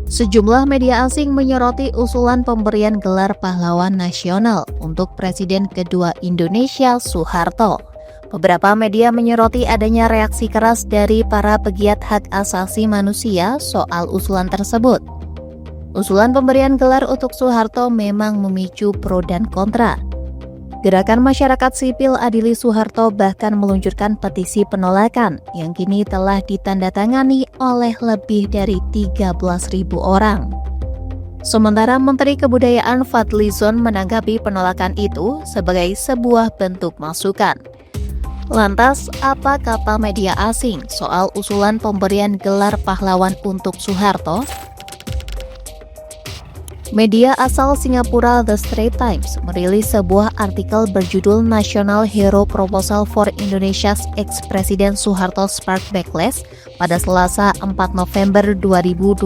Sejumlah media asing menyoroti usulan pemberian gelar pahlawan nasional untuk Presiden kedua Indonesia Soeharto. Beberapa media menyoroti adanya reaksi keras dari para pegiat hak asasi manusia soal usulan tersebut. Usulan pemberian gelar untuk Soeharto memang memicu pro dan kontra. Gerakan masyarakat sipil Adili Soeharto bahkan meluncurkan petisi penolakan yang kini telah ditandatangani oleh lebih dari 13.000 orang. Sementara Menteri Kebudayaan Fadlizon menanggapi penolakan itu sebagai sebuah bentuk masukan. Lantas, apa kata media asing soal usulan pemberian gelar pahlawan untuk Soeharto? Media asal Singapura The Straits Times merilis sebuah artikel berjudul National Hero Proposal for Indonesia's Ex-President Soeharto Spark Backlash pada Selasa 4 November 2025.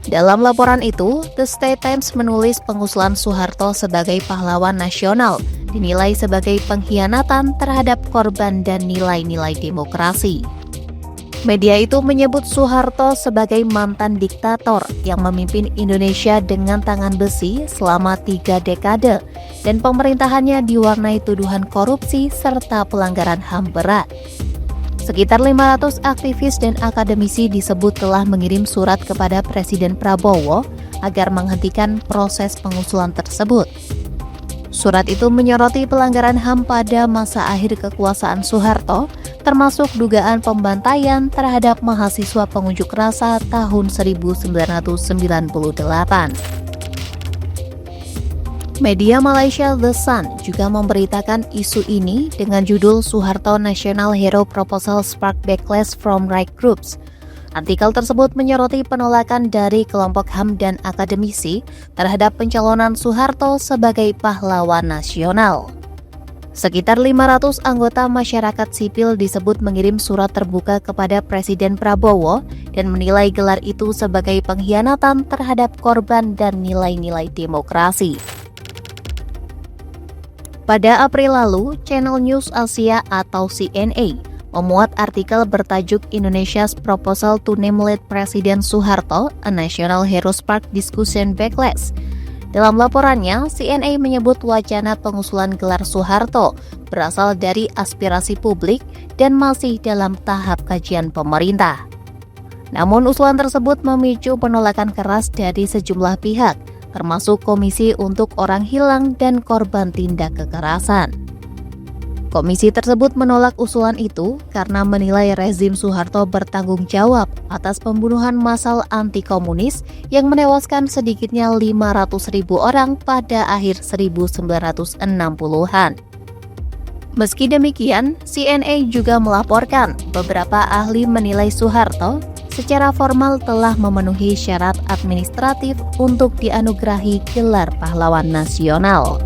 Dalam laporan itu, The Straits Times menulis pengusulan Soeharto sebagai pahlawan nasional dinilai sebagai pengkhianatan terhadap korban dan nilai-nilai demokrasi. Media itu menyebut Soeharto sebagai mantan diktator yang memimpin Indonesia dengan tangan besi selama 3 dekade dan pemerintahannya diwarnai tuduhan korupsi serta pelanggaran HAM berat. Sekitar 500 aktivis dan akademisi disebut telah mengirim surat kepada Presiden Prabowo agar menghentikan proses pengusulan tersebut. Surat itu menyoroti pelanggaran HAM pada masa akhir kekuasaan Soeharto, termasuk dugaan pembantaian terhadap mahasiswa pengunjuk rasa tahun 1998. Media Malaysia The Sun juga memberitakan isu ini dengan judul Soeharto National Hero Proposal Spark Backlash from Right Groups. Artikel tersebut menyoroti penolakan dari kelompok HAM dan akademisi terhadap pencalonan Soeharto sebagai pahlawan nasional. Sekitar 500 anggota masyarakat sipil disebut mengirim surat terbuka kepada Presiden Prabowo dan menilai gelar itu sebagai pengkhianatan terhadap korban dan nilai-nilai demokrasi. Pada April lalu, Channel News Asia atau CNA memuat artikel bertajuk Indonesia's Proposal to Name Late President Soeharto, a National Hero Spark Discussion Backlash. Dalam laporannya, CNA menyebut wacana pengusulan gelar Soeharto berasal dari aspirasi publik dan masih dalam tahap kajian pemerintah. Namun usulan tersebut memicu penolakan keras dari sejumlah pihak, termasuk Komisi untuk Orang Hilang dan Korban Tindak Kekerasan. Komisi tersebut menolak usulan itu karena menilai rezim Soeharto bertanggung jawab atas pembunuhan massal anti-komunis yang menewaskan sedikitnya 500.000 orang pada akhir 1960-an. Meski demikian, CNA juga melaporkan beberapa ahli menilai Soeharto secara formal telah memenuhi syarat administratif untuk dianugerahi gelar pahlawan nasional.